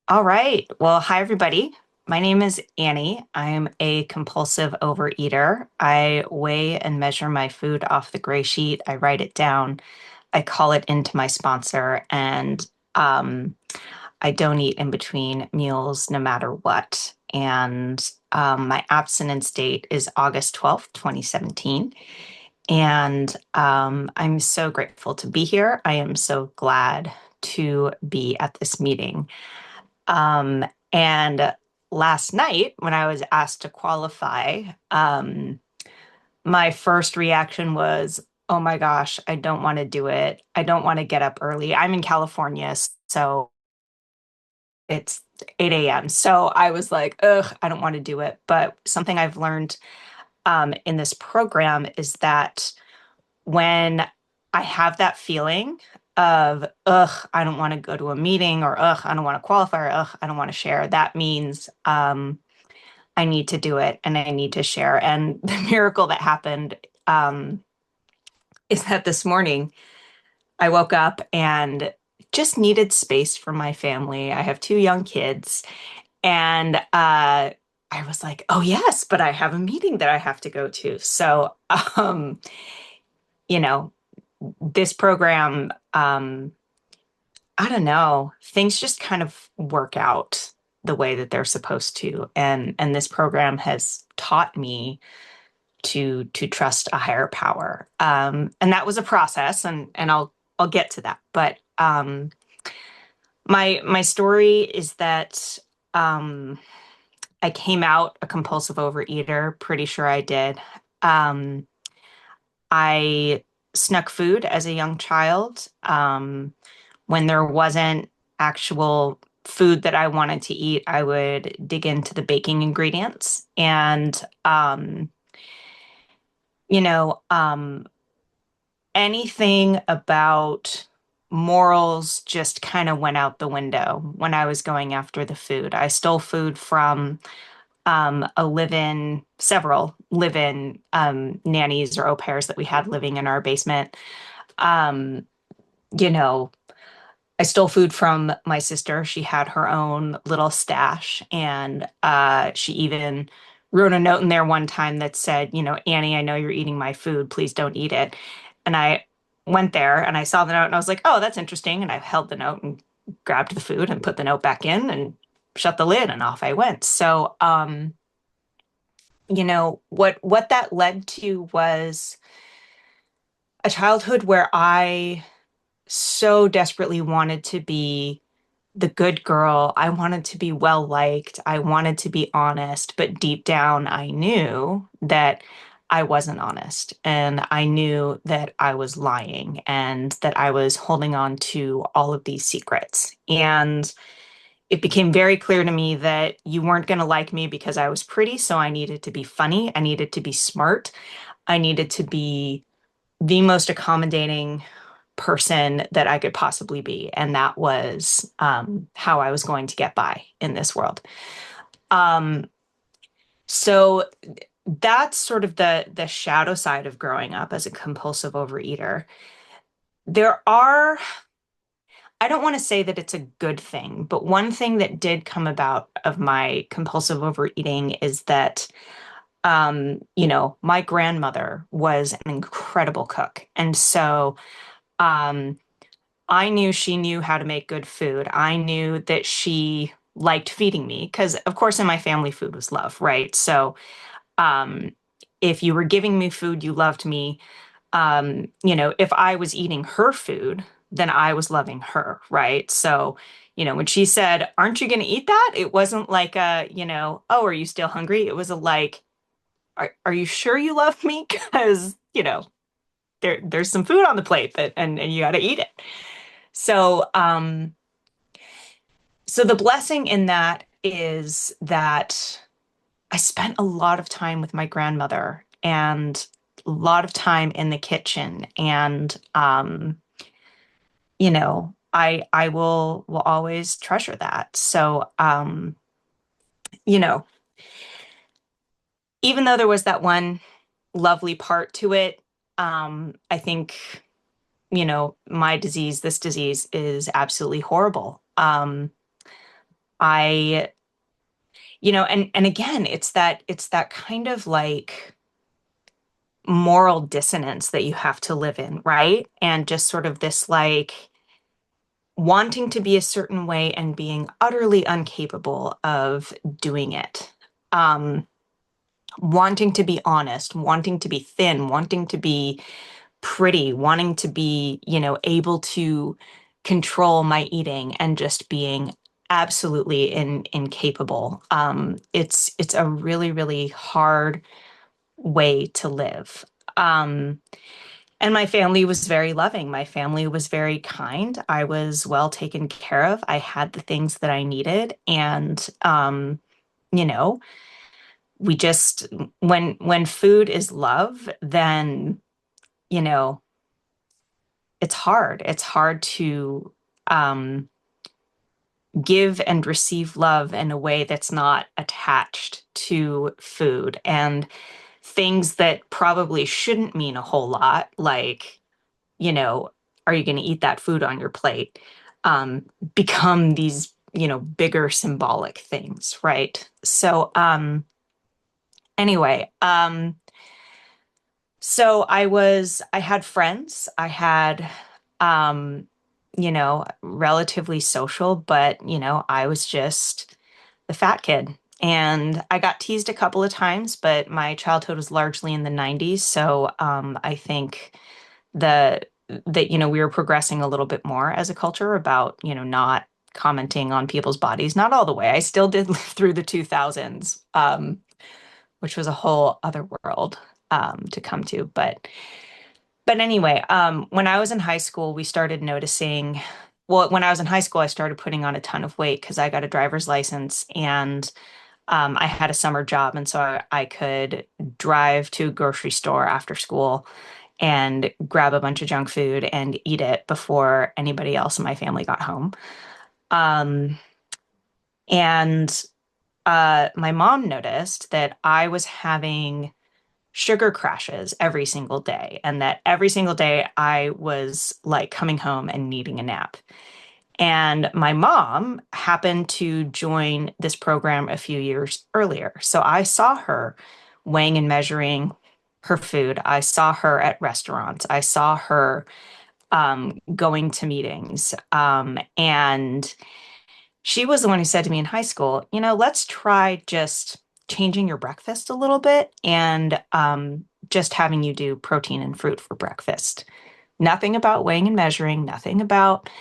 All right. Well, hi, everybody. My name is Annie. I'm a compulsive overeater. I weigh and measure my food off the gray sheet. I write it down. I call it into my sponsor, and um, I don't eat in between meals no matter what. And my abstinence date is August 12th, 2017. And I'm so grateful to be here. I am so glad to be at this meeting. Um, and last night, when I was asked to qualify, my first reaction was, oh my gosh, I don't want to do it. I don't want to get up early. I'm in California, so it's 8 a.m. So I was like, ugh, I don't want to do it. But something I've learned in this program is that when I have that feeling of, ugh, I don't want to go to a meeting, or ugh, I don't want to qualify, or ugh, I don't want to share, that means I need to do it and I need to share. And the miracle that happened is that this morning I woke up and just needed space for my family. I have two young kids, and I was like, oh, yes, but I have a meeting that I have to go to. So, you know, this program, I don't know, things just kind of work out the way that they're supposed to. And this program has taught me to trust a higher power. And that was a process, and I'll get to that. But my story is that I came out a compulsive overeater. Pretty sure I did. Um, I snuck food as a young child. When there wasn't actual food that I wanted to eat, I would dig into the baking ingredients. And, you know, anything about morals just kind of went out the window when I was going after the food. I stole food from several live-in nannies or au pairs that we had living in our basement. Um, you know, I stole food from my sister. She had her own little stash, and she even wrote a note in there one time that said, Annie, I know you're eating my food. Please don't eat it. And I went there and I saw the note and I was like, oh, that's interesting. And I held the note and grabbed the food and put the note back in and shut the lid, and off I went. So, what that led to was a childhood where I so desperately wanted to be the good girl. I wanted to be well liked. I wanted to be honest, but deep down, I knew that I wasn't honest. And I knew that I was lying and that I was holding on to all of these secrets. And it became very clear to me that you weren't going to like me because I was pretty. So I needed to be funny. I needed to be smart. I needed to be the most accommodating person that I could possibly be. And that was how I was going to get by in this world. Um, so that's sort of the shadow side of growing up as a compulsive overeater. There are, I don't want to say that it's a good thing, but one thing that did come about of my compulsive overeating is that my grandmother was an incredible cook. And so um, I knew she knew how to make good food. I knew that she liked feeding me because, of course, in my family, food was love, right? So, um, if you were giving me food, you loved me. If I was eating her food, then I was loving her, right? So, when she said, "Aren't you going to eat that?" It wasn't like "Oh, are you still hungry?" It was a like, "Are you sure you love me?" Because, there's some food on the plate and you got to eat it. So, so the blessing in that is that I spent a lot of time with my grandmother and a lot of time in the kitchen. And I will always treasure that. So you know, even though there was that one lovely part to it, I think, this disease is absolutely horrible. I, and again, it's that kind of like moral dissonance that you have to live in, right? And just sort of this like wanting to be a certain way and being utterly incapable of doing it. Um, Wanting to be honest, wanting to be thin, wanting to be pretty, wanting to be, able to control my eating and just being absolutely incapable. It's a really, really hard way to live. Um, and my family was very loving. My family was very kind. I was well taken care of. I had the things that I needed. And you know, we just when food is love, then, you know, it's hard. It's hard to um give and receive love in a way that's not attached to food and things that probably shouldn't mean a whole lot, like, you know, are you going to eat that food on your plate? Um, Become these, bigger symbolic things, right? So, anyway, so I had friends, I had, um, relatively social, but, I was just the fat kid. And I got teased a couple of times, but my childhood was largely in the 90s. So I think the that we were progressing a little bit more as a culture about not commenting on people's bodies, not all the way. I still did live through the 2000s, which was a whole other world to come to. But anyway, when I was in high school, we started noticing. Well, when I was in high school, I started putting on a ton of weight because I got a driver's license and I had a summer job, and so I could drive to a grocery store after school and grab a bunch of junk food and eat it before anybody else in my family got home. Um, and my mom noticed that I was having sugar crashes every single day, and that every single day I was like coming home and needing a nap. And my mom happened to join this program a few years earlier. So I saw her weighing and measuring her food. I saw her at restaurants. I saw her going to meetings. And she was the one who said to me in high school, let's try just changing your breakfast a little bit and just having you do protein and fruit for breakfast. Nothing about weighing and measuring, nothing about,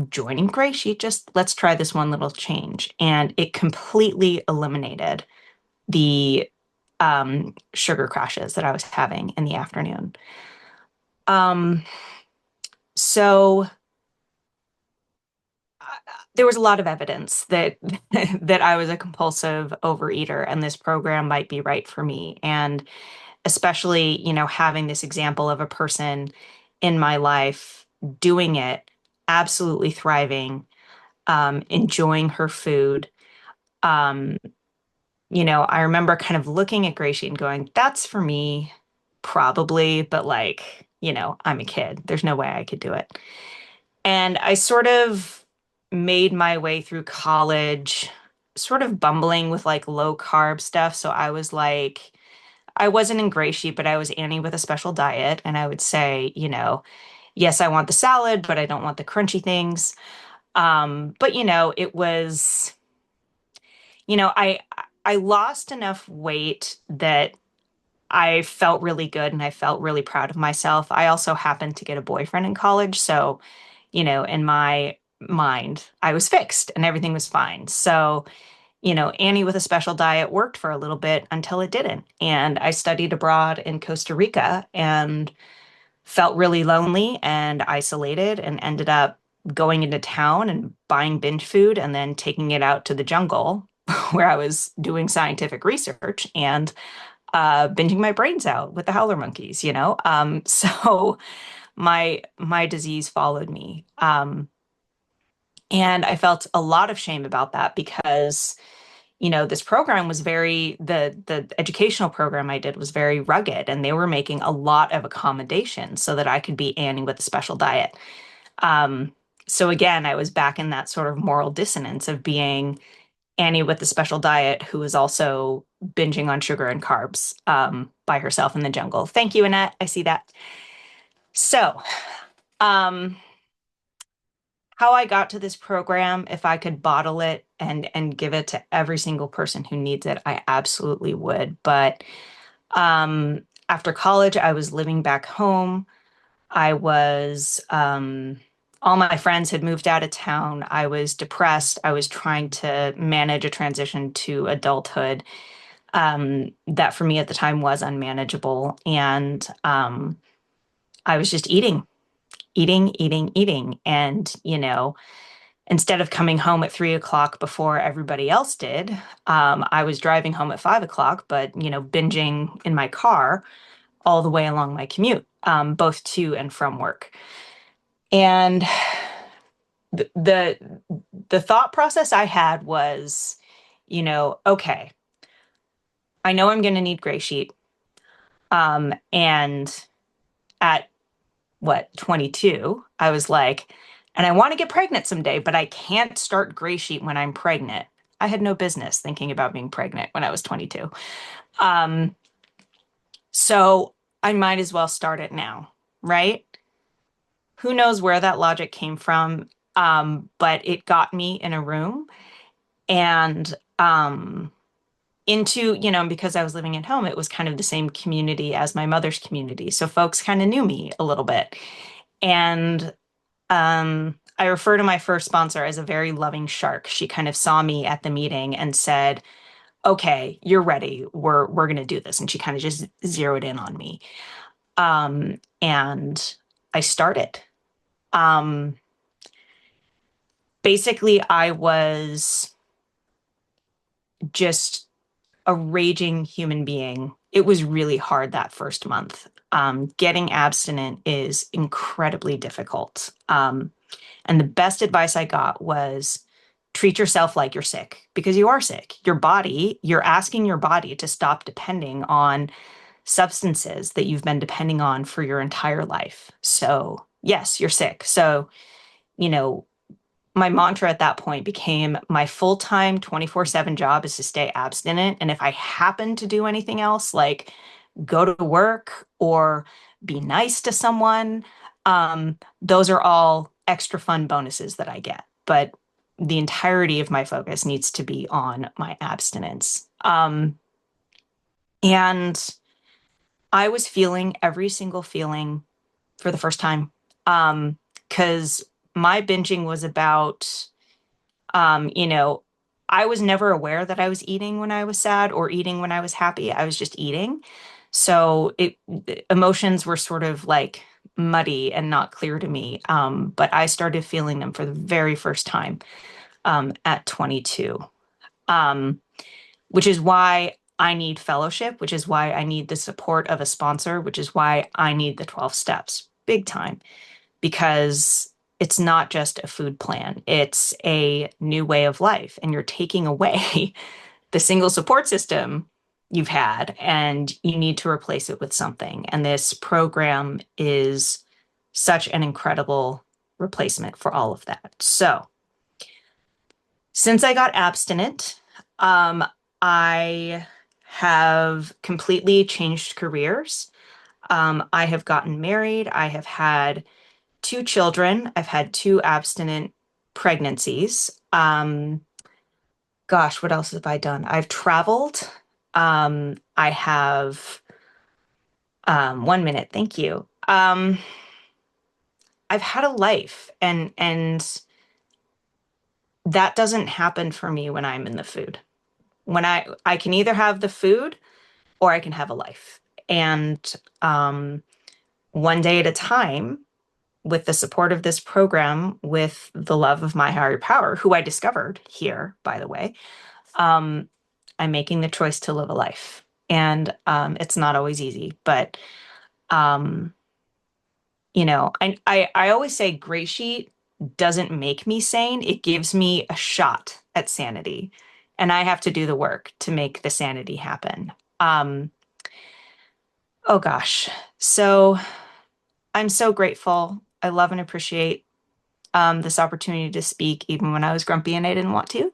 joining Gray Sheet. Just let's try this one little change. And it completely eliminated the sugar crashes that I was having in the afternoon. Um, so there was a lot of evidence that that I was a compulsive overeater and this program might be right for me. And especially, having this example of a person in my life doing it, absolutely thriving, enjoying her food. Um, I remember kind of looking at Gracie and going, that's for me, probably, but like, I'm a kid. There's no way I could do it. And I sort of made my way through college, sort of bumbling with like low carb stuff. So I was like, I wasn't in Gray Sheet, but I was Annie with a special diet. And I would say, yes, I want the salad, but I don't want the crunchy things. But it was, I lost enough weight that I felt really good and I felt really proud of myself. I also happened to get a boyfriend in college, so in my mind, I was fixed and everything was fine. So, Annie with a special diet worked for a little bit until it didn't. And I studied abroad in Costa Rica and felt really lonely and isolated and ended up going into town and buying binge food and then taking it out to the jungle where I was doing scientific research and binging my brains out with the howler monkeys. So my disease followed me. And I felt a lot of shame about that because, this program was the educational program I did was very rugged and they were making a lot of accommodations so that I could be Annie with a special diet. Um, So again, I was back in that sort of moral dissonance of being Annie with the special diet who was also binging on sugar and carbs by herself in the jungle. Thank you, Annette. I see that. So, um, how I got to this program, if I could bottle it and give it to every single person who needs it, I absolutely would. But after college, I was living back home. I was all my friends had moved out of town. I was depressed. I was trying to manage a transition to adulthood that for me at the time was unmanageable. And I was just eating, eating, eating, eating. And, instead of coming home at 3 o'clock before everybody else did, I was driving home at 5 o'clock, but, binging in my car all the way along my commute, both to and from work. And the the thought process I had was, okay, I know I'm going to need gray sheet. And at what, 22, I was like, and I want to get pregnant someday, but I can't start gray sheet when I'm pregnant. I had no business thinking about being pregnant when I was 22. Um, so I might as well start it now, right? Who knows where that logic came from? But it got me in a room and into, because I was living at home, it was kind of the same community as my mother's community. So folks kind of knew me a little bit. And I refer to my first sponsor as a very loving shark. She kind of saw me at the meeting and said, "Okay, you're ready. We're gonna do this." And she kind of just zeroed in on me. And I started. Um, Basically, I was just a raging human being. It was really hard that first month. Getting abstinent is incredibly difficult. And the best advice I got was treat yourself like you're sick because you are sick. You're asking your body to stop depending on substances that you've been depending on for your entire life. So, yes, you're sick. So, you know, my mantra at that point became my full-time 24/7 job is to stay abstinent. And if I happen to do anything else, like go to work or be nice to someone, those are all extra fun bonuses that I get. But the entirety of my focus needs to be on my abstinence. And I was feeling every single feeling for the first time. Because my binging was about you know, I was never aware that I was eating when I was sad or eating when I was happy. I was just eating. So emotions were sort of like muddy and not clear to me. But I started feeling them for the very first time at 22, um, which is why I need fellowship, which is why I need the support of a sponsor, which is why I need the 12 steps big time because it's not just a food plan, it's a new way of life. And you're taking away the single support system you've had, and you need to replace it with something. And this program is such an incredible replacement for all of that. So, since I got abstinent, I have completely changed careers. I have gotten married. I have had two children. I've had two abstinent pregnancies. Gosh, what else have I done? I've traveled. I have, 1 minute, thank you. I've had a life and that doesn't happen for me when I'm in the food. When I can either have the food or I can have a life. And um, one day at a time, with the support of this program, with the love of my higher power, who I discovered here, by the way, um, I'm making the choice to live a life. And it's not always easy, but um, I always say gray sheet doesn't make me sane. It gives me a shot at sanity. And I have to do the work to make the sanity happen. Um, oh gosh. So I'm so grateful. I love and appreciate this opportunity to speak even when I was grumpy and I didn't want to.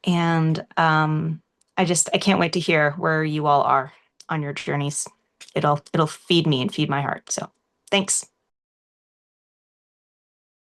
And I can't wait to hear where you all are on your journeys. It'll feed me and feed my heart. So thanks.